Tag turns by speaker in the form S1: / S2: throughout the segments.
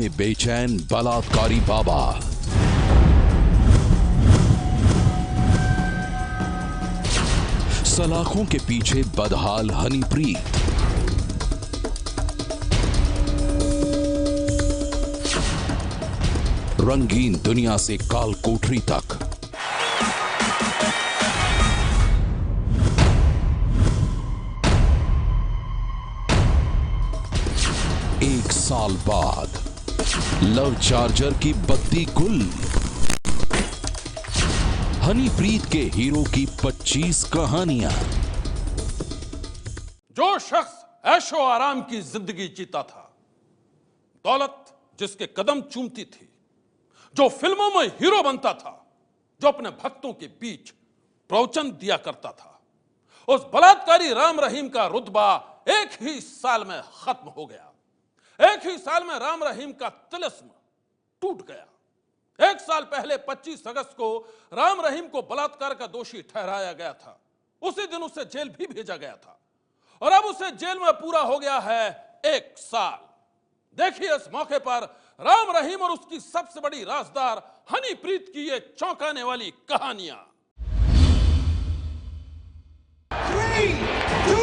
S1: में बेचैन बलात्कारी बाबा। सलाखों के पीछे बदहाल हनीप्रीत। रंगीन दुनिया से काल कोठरी तक। एक साल बाद लव चार्जर की बत्ती गुल। हनीप्रीत के हीरो की 25 कहानियां।
S2: जो शख्स ऐशो आराम की जिंदगी जीता था, दौलत जिसके कदम चूमती थी, जो फिल्मों में हीरो बनता था, जो अपने भक्तों के बीच प्रवचन दिया करता था, उस बलात्कारी राम रहीम का रुतबा एक ही साल में खत्म हो गया। एक ही साल में राम रहीम का तिलिस्म टूट गया। एक साल पहले 25 अगस्त को राम रहीम को बलात्कार का दोषी ठहराया गया था। उसी दिन उसे जेल भी भेजा गया था और अब उसे जेल में पूरा हो गया है 1 साल। देखिए इस मौके पर राम रहीम और उसकी सबसे बड़ी राजदार हनीप्रीत की ये चौंकाने वाली कहानियां।
S3: 3, 2,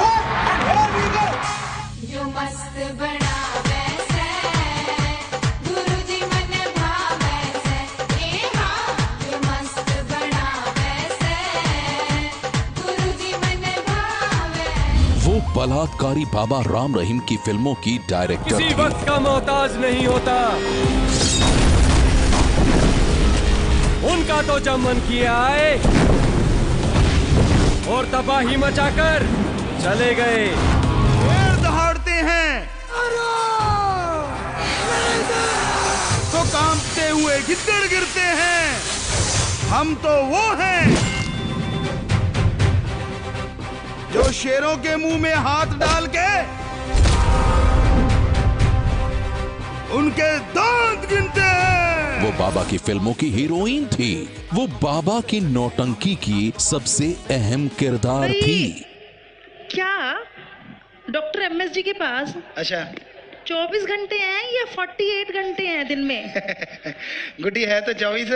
S3: 1, here we go।
S4: जो मस्त बना वैसे गुरुजी मन भावैसे, ए हाँ जो मस्त बना वैसे गुरुजी मन भावैसे।
S1: वो बलात्कारी बाबा राम रहीम की फिल्मों की डायरेक्टर
S5: किसी वक्त का मोहताज नहीं होता। उनका तो जब मन किया आए और तबाही मचाकर चले गए।
S3: शेर दहाड़ते हैं तो कांपते हुए गिद्दड़ गिरते हैं। हम तो वो हैं जो शेरों के मुंह में हाथ डाल के उनके दांत गिनते हैं।
S1: वो बाबा की फिल्मों की हीरोइन थी। वो बाबा की नौटंकी की सबसे अहम किरदार थी।
S6: क्या डॉक्टर एमएस जी के पास
S7: अच्छा
S6: 24 घंटे हैं या 48 घंटे हैं दिन में?
S7: गुड्डी है तो 24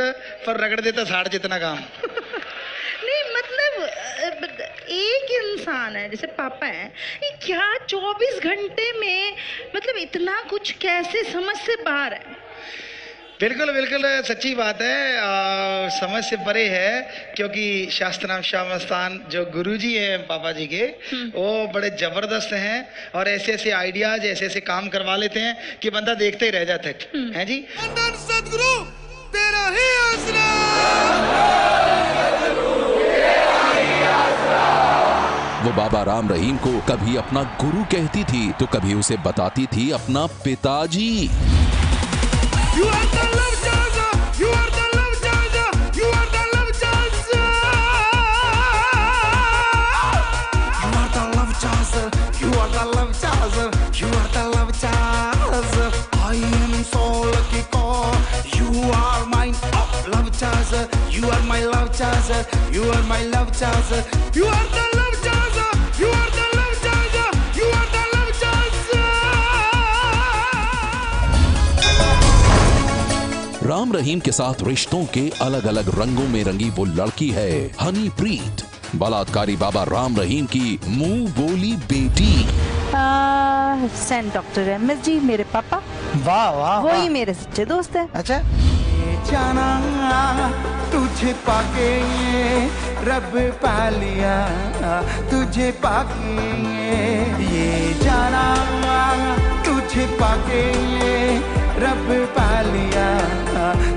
S7: पर रगड़ देता 60 जितना काम।
S6: नहीं मतलब एक इंसान है जैसे पापा है, ये क्या 24 घंटे में मतलब इतना कुछ कैसे समझ से बाहर है?
S7: बिल्कुल बिल्कुल सच्ची बात है। समझ से परे है क्योंकि शास्त्राम श्याम मस्तान जो गुरुजी हैं पापा जी के, वो बड़े जबरदस्त हैं और ऐसे ऐसे आइडियाज ऐसे ऐसे काम करवा लेते हैं कि बंदा देखते ही रह जाता है जी।
S3: सदगुरु तेरा ही आसरा।
S1: वो बाबा राम रहीम को कभी अपना गुरु कहती थी तो कभी उसे बताती थी अपना पिताजी।
S3: You are the love charger, you are the love charger, you are the love charger. You are the love charger, you are the love charger, you are the love charger. I am so lucky cause you are mine, oh, love charger. You are my love charger, you are my love charger. You are the love charger, you are the love charger, you are the love charger.
S1: Ram Rahim के साथ रिश्तों के अलग अलग रंगों में रंगी वो लड़की है हनीप्रीत, बलात्कारी बाबा राम रहीम की मुंह बोली बेटी।
S6: सेंट डॉक्टर एमएस जी मेरे पापा।
S7: वाह वाह
S6: वही मेरे सच्चे दोस्त है।
S7: अच्छा
S3: जाना तुझे पाके रब पा लिया, तुझे पाके ये जाना तुझे पाके रब पा लिया।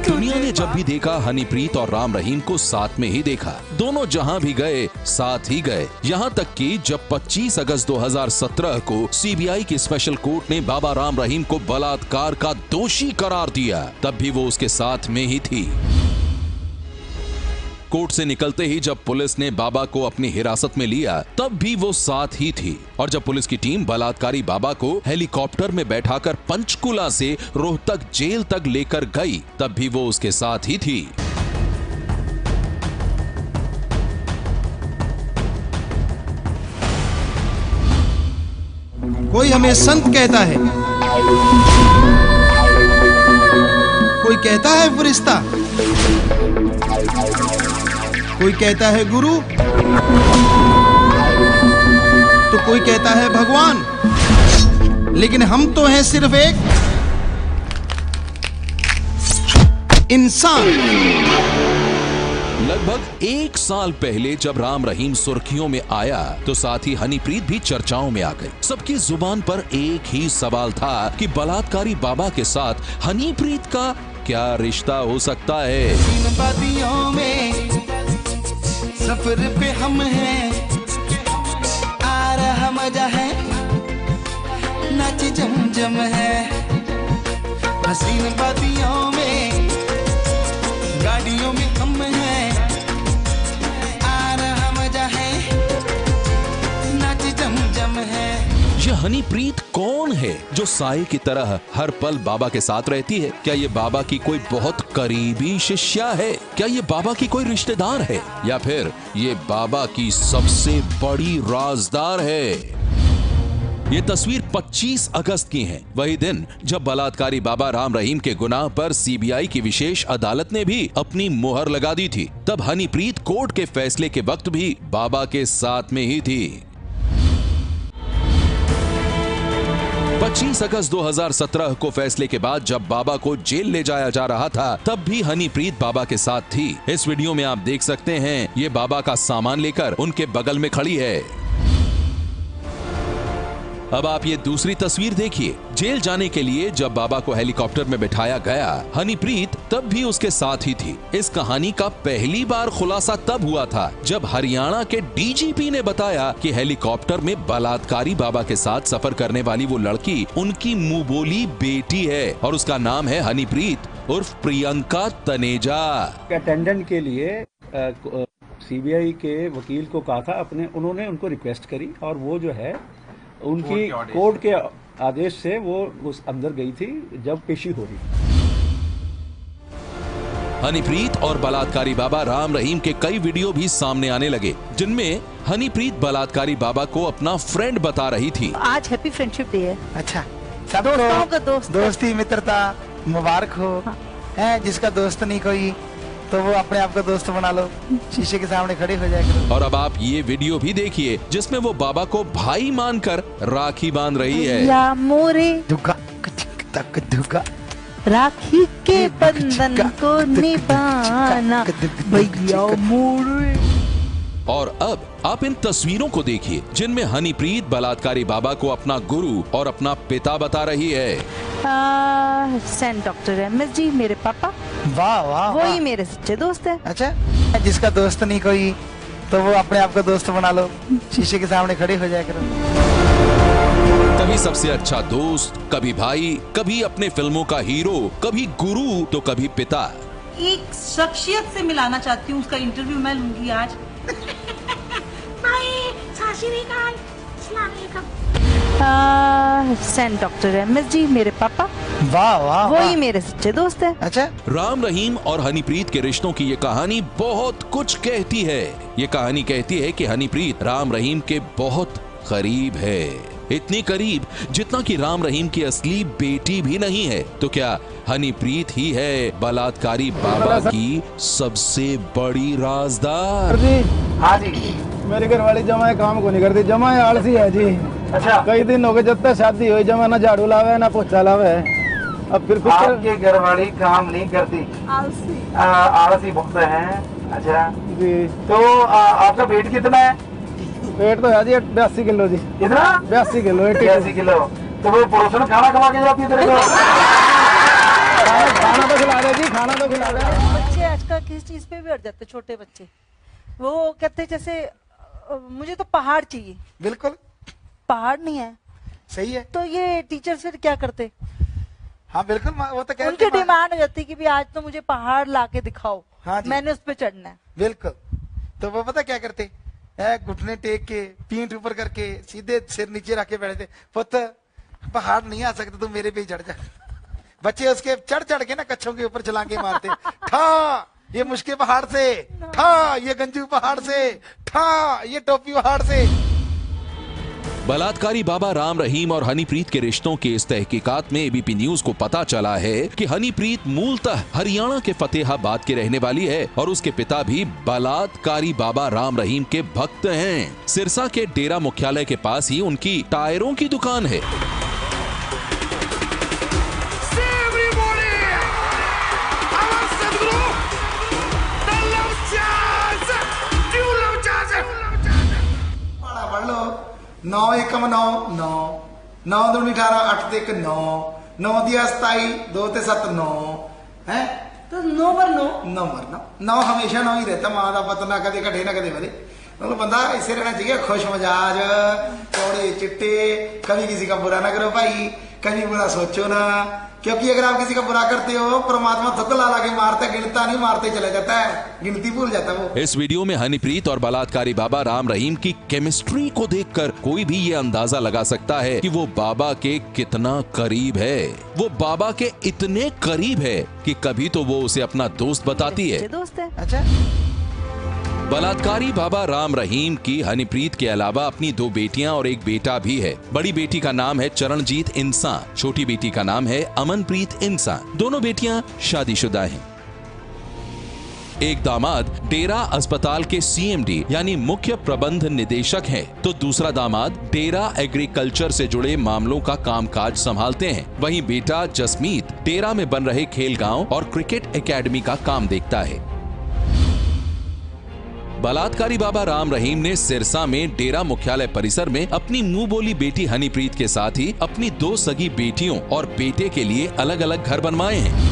S1: दुनिया ने जब भी देखा हनीप्रीत और राम रहीम को साथ में ही देखा। दोनों जहां भी गए साथ ही गए। यहां तक कि जब 25 अगस्त 2017 को सीबीआई की स्पेशल कोर्ट ने बाबा राम रहीम को बलात्कार का दोषी करार दिया, तब भी वो उसके साथ में ही थी। कोर्ट से निकलते ही जब पुलिस ने बाबा को अपनी हिरासत में लिया, तब भी वो साथ ही थी। और जब पुलिस की टीम बलात्कारी बाबा को हेलीकॉप्टर में बैठाकर पंचकुला से रोहतक जेल तक लेकर गई, तब भी वो उसके साथ ही थी।
S3: कोई हमें संत कहता है,
S8: कहता है फरिश्ता, कोई कहता है गुरु, तो कोई कहता है भगवान, लेकिन हम तो हैं सिर्फ एक इंसान।
S1: लगभग 1 साल पहले जब राम रहीम सुर्खियों में आया तो साथ ही हनीप्रीत भी चर्चाओं में आ गई। सबकी जुबान पर एक ही सवाल था कि बलात्कारी बाबा के साथ हनीप्रीत का क्या रिश्ता हो सकता है।
S8: इन वादियों में सफर पे हम हैं, आ रहा मजा है, नाच जमजम है। हसीन वादियों में गाड़ियों में हम हैं, आ रहा मजा है, नाच जमजम है।
S1: यह हनीप्रीत कौन है जो साए की तरह हर पल बाबा के साथ रहती है? क्या ये बाबा की कोई बहुत करीबी शिष्या है? क्या ये बाबा की कोई रिश्तेदार है, या फिर ये बाबा की सबसे बड़ी राजदार है? ये तस्वीर 25 अगस्त की है, वही दिन जब बलात्कारी बाबा राम रहीम के गुनाह पर सीबीआई की विशेष अदालत ने भी अपनी मुहर लगा दी थी। तब हनीप्रीत कोर्ट के फैसले के वक्त भी बाबा के साथ में ही थी। 25 अगस्त 2017 को फैसले के बाद जब बाबा को जेल ले जाया जा रहा था, तब भी हनीप्रीत बाबा के साथ थी। इस वीडियो में आप देख सकते हैं, ये बाबा का सामान लेकर उनके बगल में खड़ी है। अब आप ये दूसरी तस्वीर देखिए। जेल जाने के लिए जब बाबा को हेलीकॉप्टर में बिठाया गया, हनीप्रीत तब भी उसके साथ ही थी। इस कहानी का पहली बार खुलासा तब हुआ था जब हरियाणा के डीजीपी ने बताया कि हेलीकॉप्टर में बलात्कारी बाबा के साथ सफर करने वाली वो लड़की उनकी मुंह बोली बेटी है और उसका नाम है हनीप्रीत उर्फ प्रियंका तनेजा।
S9: अटेंडेंट के लिए सीबीआई के वकील को कहा था, उन्होंने उनको रिक्वेस्ट करी और वो जो है उनकी कोर्ट के आदेश से वो उस अंदर गई थी जब पेशी हो रही थी।
S1: हनीप्रीत और बलात्कारी बाबा राम रहीम के कई वीडियो भी सामने आने लगे, जिनमें हनीप्रीत बलात्कारी बाबा को अपना फ्रेंड बता रही थी।
S10: आज हैप्पी फ्रेंडशिप डे है।
S8: अच्छा,
S10: दोस्तों का दोस्त,
S8: दोस्ती मित्रता मुबारक हो। है जिसका दोस्त नहीं कोई तो वो अपने आप का दोस्त बना लो, शीशे के सामने खड़े हो जाए करो।
S1: और अब आप ये वीडियो भी देखिए जिसमें वो बाबा को भाई मानकर राखी बांध रही है।
S10: या मोरे
S8: दुगा तक दुगा
S10: राखी के बंधन को निभाना भैया मोरे।
S1: और अब आप इन तस्वीरों को देखिए जिनमें हनीप्रीत बलात्कारी बाबा को अपना गुरु और अपना पिता बता रही है।
S10: सेंट डॉक्टर एमएस जी मेरे पापा।
S8: वाह वाह,
S10: वही मेरे सच्चे दोस्त है।
S8: अच्छा, जिसका दोस्त नहीं कोई तो वो अपने आप का दोस्त बना लो, शीशे के सामने खड़े हो जाए करो।
S1: कभी सबसे अच्छा दोस्त, कभी भाई, कभी अपने फिल्मों का हीरो, कभी गुरु तो कभी पिता।
S11: एक शख्सियत से मिलाना चाहती हूँ, उसका इंटरव्यू मैं लूंगी आज।
S10: सेंट डॉक्टर एमएस जी मेरे पापा।
S8: वाह वाह,
S10: वही मेरे सच्चे दोस्त है।
S8: अच्छा,
S1: राम रहीम और हनीप्रीत के रिश्तों की ये कहानी बहुत कुछ कहती है। ये कहानी कहती है कि हनीप्रीत राम रहीम के बहुत करीब है, इतनी करीब जितना कि राम रहीम की असली बेटी भी नहीं है। तो क्या हनीप्रीत ही है बलात्कारी बाबा की सबसे बड़ी राजदार?
S9: हाँ जी, मेरे घर वाली जमाए काम को नहीं करती, जमाए आलसी है जी। अच्छा, कई दिन हो गए जब तक शादी हुई, जमा ना झाड़ू लावे ना पोछा लावे। अब फिर आपके घर वाली काम नहीं करती, आलसी बहुत है। अच्छा जी, तो आपका वेट कितना है? वेट तो है जी 82 किलो जी। कितना? 82 किलो। 82 किलो। तो वो पुरुषों ने खाना खवा के जाती है तेरे को? खाना तो खिला रहे जी, खाना तो खिला रहे।
S10: बच्चे आजकल किस चीज पे भी अड़ जाते, छोटे बच्चे। वो कहते जैसे मुझे तो पहाड़ चाहिए।
S8: बिल्कुल,
S10: पहाड़ नहीं है।
S8: सही है।
S10: तो ये टीचर फिर क्या करते?
S8: हाँ बिल्कुल, वो तो
S10: उनकी डिमांड हो जाती कि भी आज तो मुझे पहाड़ लाके दिखाओ।
S8: हाँ जी,
S10: मैंने उस पे चढ़ना है।
S8: बिल्कुल। तो वो पता क्या करते, घुटने टेक के पीठ ऊपर करके सीधे सिर नीचे रख के बैठे थे। पुत्र पहाड़ नहीं आ सकते, तू मेरे पे ही चढ़ जा। बच्चे उसके चढ़ चढ़ के ना कच्छों के ऊपर छलांगे मारते। ठा ये मुश्किल पहाड़ से, ठा ये गंजू पहाड़ से, ठा ये टोपी पहाड़ से।
S1: बलात्कारी बाबा राम रहीम और हनीप्रीत के रिश्तों के इस तहकीकात में एबीपी न्यूज को पता चला है कि हनीप्रीत मूलतः हरियाणा के फतेहाबाद की रहने वाली है और उसके पिता भी बलात्कारी बाबा राम रहीम के भक्त हैं। सिरसा के डेरा मुख्यालय के पास ही उनकी टायरों की दुकान है।
S8: नौ एकम 9 9 9 दूनी 18 8 ते 9 9 दिया 27 2 ते 7 9 है
S11: तो 9 पर 9
S8: 9 मरना 9 हमेशा 9 ही रहता। मां का पता ना कदे घटे ना कदे बढ़े, मतलब बंदा ऐसे रहना चाहिए खुश मिजाज, चौड़े चिट्टे, कभी किसी का बुरा ना करो भाई, कभी बुरा सोचो ना, क्योंकि अगर आप किसी का बुरा करते हो परमात्मा थप्पड़ ला के मारता, गिनता नहीं, मारते चला जाता है, गिनती भूल जाता है वो।
S1: इस वीडियो में हनीप्रीत और बलात्कारी बाबा राम रहीम की केमिस्ट्री को देखकर कोई भी ये अंदाजा लगा सकता है कि वो बाबा के कितना करीब है। वो बाबा के इतने करीब है कि कभी तो वो उसे अपना दोस्त बताती है।
S10: दोस्त है।
S8: अच्छा,
S1: बलात्कारी बाबा राम रहीम की हनीप्रीत के अलावा अपनी 2 बेटियां और 1 बेटा भी है। बड़ी बेटी का नाम है चरणजीत इंसान, छोटी बेटी का नाम है अमनप्रीत इंसान। दोनों बेटियां शादीशुदा हैं। एक दामाद डेरा अस्पताल के सीएमडी यानी मुख्य प्रबंध निदेशक हैं, तो दूसरा दामाद डेरा एग्रीकल्चर से जुड़े मामलों का कामकाज संभालते हैं। वहीं बेटा जसमीत डेरा में बन रहे खेलगांव और क्रिकेट एकेडमी का काम देखता है। बलात्कारी बाबा राम रहीम ने सिरसा में डेरा मुख्यालय परिसर में अपनी मुंह बोली बेटी हनीप्रीत के साथ ही अपनी 2 सगी बेटियों और बेटे के लिए अलग अलग घर बनवाए हैं।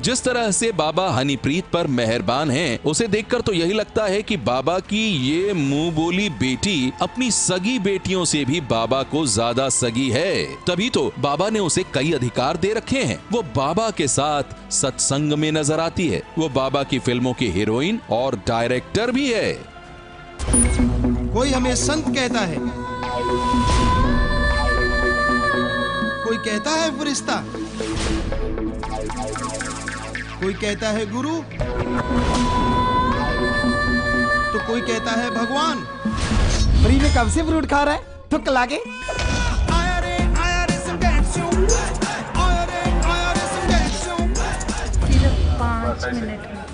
S1: जिस तरह से बाबा हनीप्रीत पर मेहरबान हैं, उसे देखकर तो यही लगता है कि बाबा की ये मुंह बोली बेटी अपनी सगी बेटियों से भी बाबा को ज्यादा सगी है। तभी तो बाबा ने उसे कई अधिकार दे रखे हैं। वो बाबा के साथ सत्संग में नजर आती है। वो बाबा की फिल्मों की हीरोइन और डायरेक्टर भी है।
S12: कोई हमें संत कहता है, कोई कहता है फरिश्ता, कोई कहता है गुरु, तो कोई कहता है भगवान।
S8: फ्री में कब से फ्रूट खा रहा है, ठुक लागे।
S10: सिर्फ 5 मिनट में,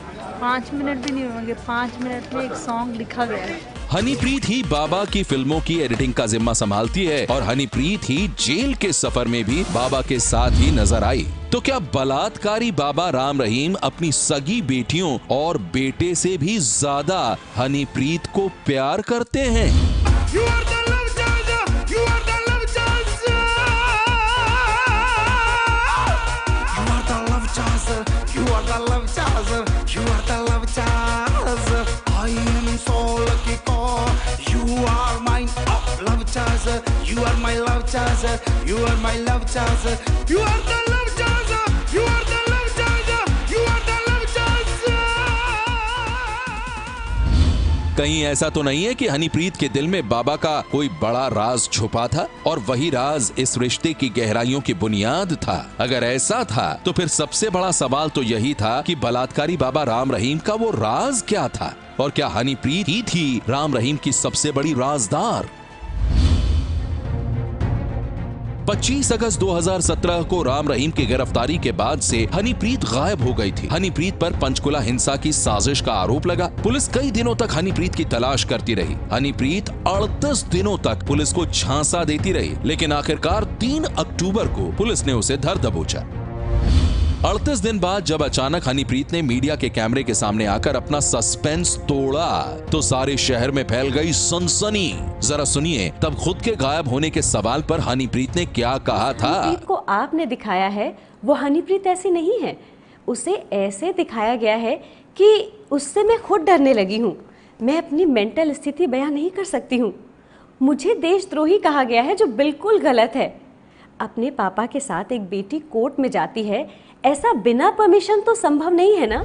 S10: 5 मिनट भी नहीं होंगे, 5 मिनट में एक सॉन्ग लिखा गया है।
S1: हनीप्रीत ही बाबा की फिल्मों की एडिटिंग का जिम्मा संभालती है और हनीप्रीत ही जेल के सफर में भी बाबा के साथ ही नजर आई। तो क्या बलात्कारी बाबा राम रहीम अपनी सगी बेटियों और बेटे से भी ज्यादा हनीप्रीत को प्यार करते हैं?
S3: You are my love charger, you are my love charger, you are the love charger, you are the love charger, you are the love charger.
S1: कहीं ऐसा तो नहीं है कि हनीप्रीत के दिल में बाबा का कोई बड़ा राज छुपा था और वही राज इस रिश्ते की गहराइयों की बुनियाद था? अगर ऐसा था तो फिर सबसे बड़ा सवाल तो यही था कि बलात्कारी बाबा राम रहीम का वो राज क्या था, और क्या हनीप्रीत ही थी राम रहीम की सबसे बड़ी राजदार? 25 अगस्त 2017 को राम रहीम की गिरफ्तारी के बाद से हनीप्रीत गायब हो गई थी। हनीप्रीत पर पंचकुला हिंसा की साजिश का आरोप लगा। पुलिस कई दिनों तक हनीप्रीत की तलाश करती रही। हनीप्रीत 38 दिनों तक पुलिस को झांसा देती रही, लेकिन आखिरकार 3 अक्टूबर को पुलिस ने उसे धर दबोचा। 38 दिन बाद जब अचानक हनीप्रीत ने मीडिया के कैमरे के सामने आकर अपना सस्पेंस तोड़ा तो सारे शहर में फैल गई सनसनी। जरा सुनिए तब खुद के गायब होने के सवाल पर हनीप्रीत ने क्या कहा था।
S13: हनीप्रीत को आपने दिखाया है वो हनीप्रीत ऐसी नहीं है, उसे ऐसे दिखाया गया है कि उससे मैं खुद डरने लगी हूँ। मैं अपनी मेंटल स्थिति बयां नहीं कर सकती हूँ। मुझे देशद्रोही कहा गया है जो बिल्कुल गलत है। अपने पापा के साथ एक बेटी कोर्ट में जाती है, ऐसा बिना परमिशन तो संभव नहीं है ना।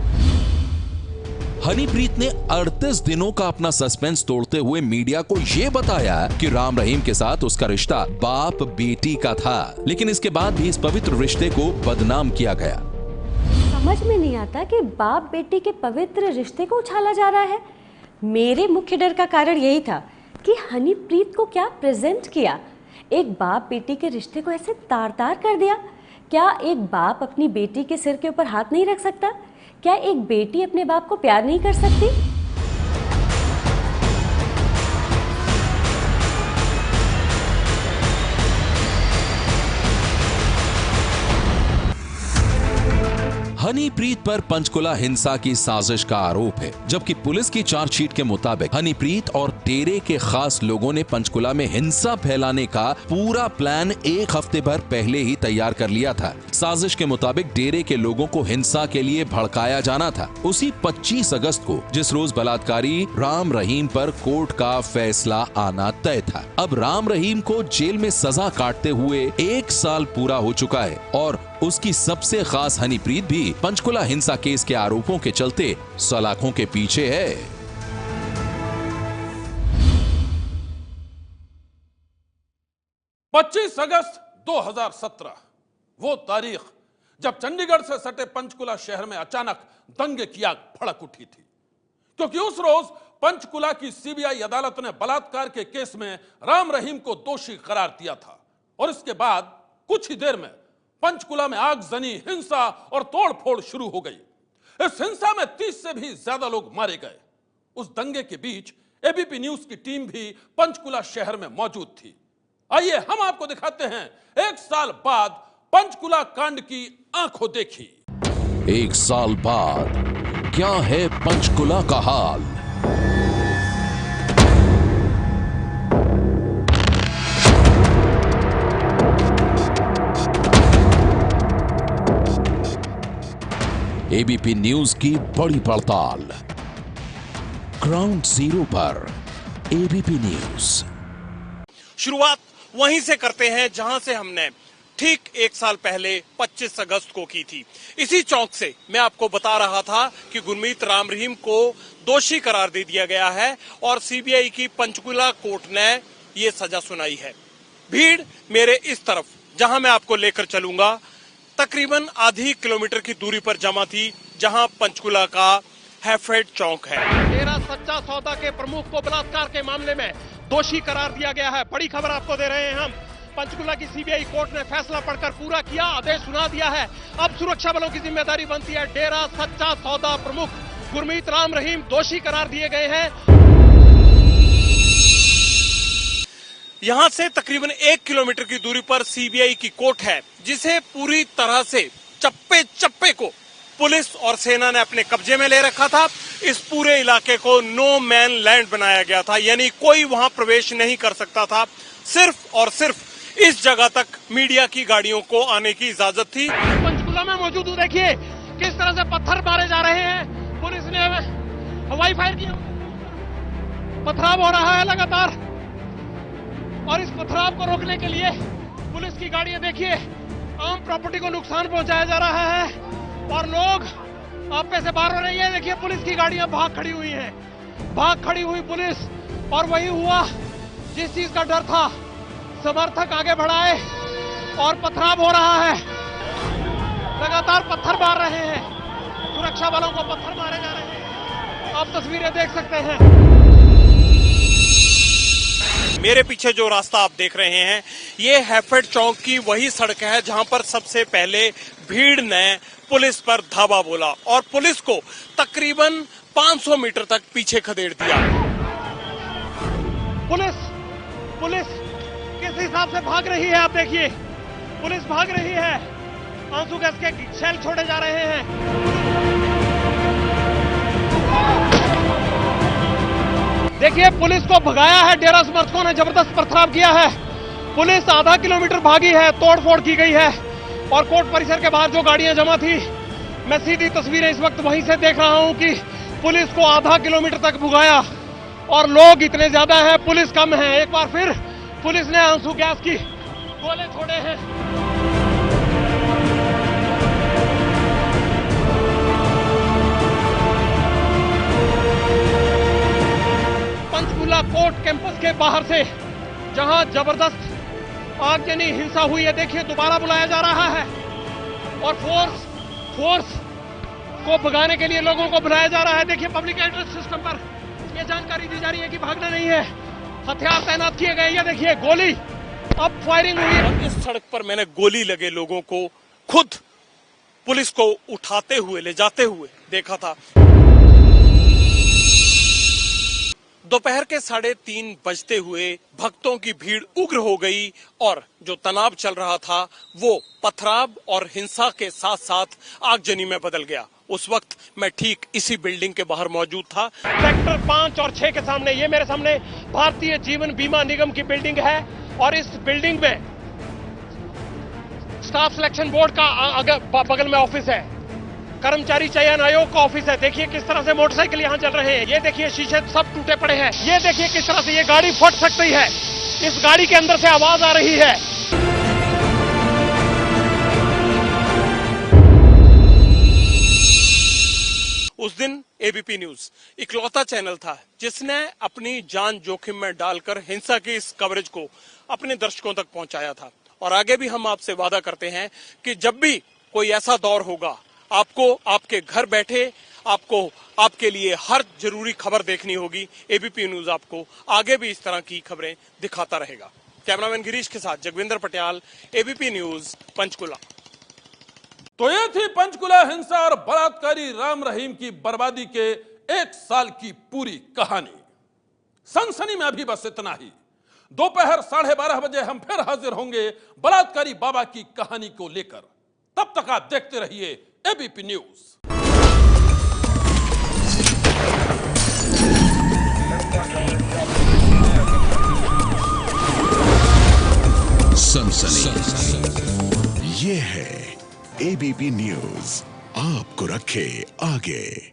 S1: हनीप्रीत ने 38 दिनों का अपना सस्पेंस तोड़ते हुए मीडिया को यह बताया कि राम रहीम के साथ उसका रिश्ता बाप बेटी का था, लेकिन इसके बाद भी इस पवित्र रिश्ते को बदनाम किया गया।
S13: समझ में नहीं आता कि बाप बेटी के पवित्र रिश्ते को उछाला जा रहा है। मेरे मुख्य डर का कारण यही था कि हनीप्रीत को क्या प्रेजेंट किया। एक बाप बेटी के रिश्ते को ऐसे तार तार कर दिया। क्या एक बाप अपनी बेटी के सिर के ऊपर हाथ नहीं रख सकता? क्या एक बेटी अपने बाप को प्यार नहीं कर सकती?
S1: हनीप्रीत पर पंचकुला हिंसा की साजिश का आरोप है, जबकि पुलिस की चार्जशीट के मुताबिक हनीप्रीत और डेरे के खास लोगों ने पंचकुला में हिंसा फैलाने का पूरा प्लान एक हफ्ते भर पहले ही तैयार कर लिया था। साजिश के मुताबिक डेरे के लोगों को हिंसा के लिए भड़काया जाना था। उसी 25 अगस्त को, जिस रोज बलात्कारी राम रहीम पर कोर्ट का फैसला आना तय था। अब राम रहीम को जेल में सजा काटते हुए 1 साल पूरा हो चुका है और उसकी सबसे खास हनीप्रीत भी पंचकुला हिंसा केस के आरोपों के चलते सलाखों के पीछे है।
S2: पच्चीस अगस्त 2017 वो तारीख जब चंडीगढ़ से सटे पंचकुला शहर में अचानक दंगे की आग भड़क उठी थी, क्योंकि उस रोज पंचकुला की सीबीआई अदालत ने बलात्कार के केस में राम रहीम को दोषी करार दिया था और इसके बाद कुछ ही देर में पंचकुला में आगजनी, हिंसा और तोड़फोड़ शुरू हो गई। इस हिंसा में 30 से भी ज्यादा लोग मारे गए। उस दंगे के बीच एबीपी न्यूज की टीम भी पंचकुला शहर में मौजूद थी। आइए हम आपको दिखाते हैं 1 साल बाद पंचकुला कांड की आंखों देखी।
S1: 1 साल बाद क्या है पंचकुला का हाल? एबीपी न्यूज की बड़ी पड़ताल, ग्राउंड जीरो पर एबीपी न्यूज।
S5: शुरुआत वहीं से करते हैं जहां से हमने ठीक 1 साल पहले 25 अगस्त को की थी। इसी चौक से मैं आपको बता रहा था कि गुरमीत राम रहीम को दोषी करार दे दिया गया है और सीबीआई की पंचकुला कोर्ट ने ये सजा सुनाई है। भीड़ मेरे इस तरफ, जहां मैं आपको लेकर चलूंगा, तकरीबन आधी किलोमीटर की दूरी पर जमा थी, जहां पंचकुला का हैफेड चौक है। डेरा सच्चा सौदा के प्रमुख को बलात्कार के मामले में दोषी करार दिया गया है। बड़ी खबर आपको दे रहे हैं हम। पंचकुला की सीबीआई कोर्ट ने फैसला पढ़कर पूरा किया, आदेश सुना दिया है। अब सुरक्षा बलों की जिम्मेदारी बनती है। डेरा सच्चा सौदा प्रमुख गुरमीत राम रहीम दोषी करार दिए गए हैं। यहां से तकरीबन 1 किलोमीटर की दूरी पर सीबीआई की कोर्ट है, जिसे पूरी तरह से चप्पे चप्पे को पुलिस और सेना ने अपने कब्जे में ले रखा था। इस पूरे इलाके को नो मैन लैंड बनाया गया था, यानी कोई वहां प्रवेश नहीं कर सकता था। सिर्फ और सिर्फ इस जगह तक मीडिया की गाड़ियों को आने की इजाजत थी। पंचकुला में मौजूद हूं, देखिए किस तरह से पत्थर मारे जा रहे हैं। पुलिस ने हवाई फायर किया, पथराव हो रहा है लगातार और इस पथराव को रोकने के लिए पुलिस की गाड़ियां, देखिए आम प्रॉपर्टी को नुकसान पहुंचाया जा रहा है और लोग आपे से बाहर हो रही है। देखिए पुलिस की गाड़ियां भाग खड़ी हुई हैं, भाग खड़ी हुई पुलिस। और वही हुआ जिस चीज का डर था, समर्थक आगे बढ़ाए और पथराव हो रहा है। लगातार पत्थर मार रहे हैं, सुरक्षा बलों को पत्थर मारे जा रहे हैं। आप तस्वीरें देख सकते हैं। मेरे पीछे जो रास्ता आप देख रहे हैं, ये हैफेड चौक की वही सड़क है जहां पर सबसे पहले भीड़ ने पुलिस पर धावा बोला और पुलिस को तकरीबन 500 मीटर तक पीछे खदेड़ दिया। पुलिस किस हिसाब से भाग रही है, आप देखिए पुलिस भाग रही है। आंसू गैस के शेल छोड़े जा रहे हैं। देखिए पुलिस को भगाया है, डेरा समर्थकों ने जबरदस्त पथराव किया है। पुलिस आधा किलोमीटर भागी है, तोड़फोड़ की गई है और कोर्ट परिसर के बाहर जो गाड़ियां जमा थी, मैं सीधी तस्वीरें इस वक्त वहीं से देख रहा हूं कि पुलिस को आधा किलोमीटर तक भगाया और लोग इतने ज्यादा हैं, पुलिस कम है। एक बार फिर पुलिस ने आंसू गैस की गोले छोड़े हैं। पंचकुला कोर्ट कैंपस के बाहर से जहां जबरदस्त आगजनी हिंसा हुई है, देखिए दोबारा बुलाया जा रहा है और फोर्स को भगाने के लिए लोगों को बुलाया जा रहा है। देखिए पब्लिक एड्रेस सिस्टम पर यह जानकारी दी जा रही है कि भागना नहीं है, हथियार तैनात किए गए। ये देखिए गोली, अब फायरिंग हुई। और इस सड़क पर मैंने गोली लगे लोगों को खुद पुलिस को उठाते हुए, ले जाते हुए देखा था। दोपहर के 3:30 बजते हुए भक्तों की भीड़ उग्र हो गई और जो तनाव चल रहा था वो पथराव और हिंसा के साथ साथ आगजनी में बदल गया। उस वक्त मैं ठीक इसी बिल्डिंग के बाहर मौजूद था। सेक्टर 5 और 6 के सामने, ये मेरे सामने भारतीय जीवन बीमा निगम की बिल्डिंग है और इस बिल्डिंग में स्टाफ सिलेक्शन बोर्ड का बगल में ऑफिस है, कर्मचारी चयन आयोग का ऑफिस है। देखिए किस तरह से मोटरसाइकिल यहाँ चल रहे हैं। ये देखिए शीशे सब टूटे पड़े हैं। ये देखिए किस तरह से ये गाड़ी फट सकती है। इस गाड़ी के अंदर से आवाज आ रही है। उस दिन एबीपी न्यूज इकलौता चैनल था जिसने अपनी जान जोखिम में डालकर हिंसा की इस कवरेज को अपने दर्शकों तक पहुंचाया था। और आगे भी हम आपसे वादा करते हैं कि जब भी कोई ऐसा दौर होगा, आपको आपके घर बैठे आपको आपके लिए हर जरूरी खबर देखनी होगी। एबीपी न्यूज आपको आगे भी इस तरह की खबरें दिखाता रहेगा। कैमरामैन गिरीश के साथ जगविंदर पटियाल, एबीपी न्यूज, पंचकुला।
S2: तो ये थी पंचकुला हिंसा और बलात्कारी राम रहीम की बर्बादी के 1 साल की पूरी कहानी। सनसनी में अभी बस इतना ही। दोपहर 12:30 बजे हम फिर हाजिर होंगे बलात्कारी बाबा की कहानी को लेकर। तब तक आप देखते रहिए एबीपी न्यूज।
S14: सनसनी ये है एबीपी न्यूज, आपको रखे आगे।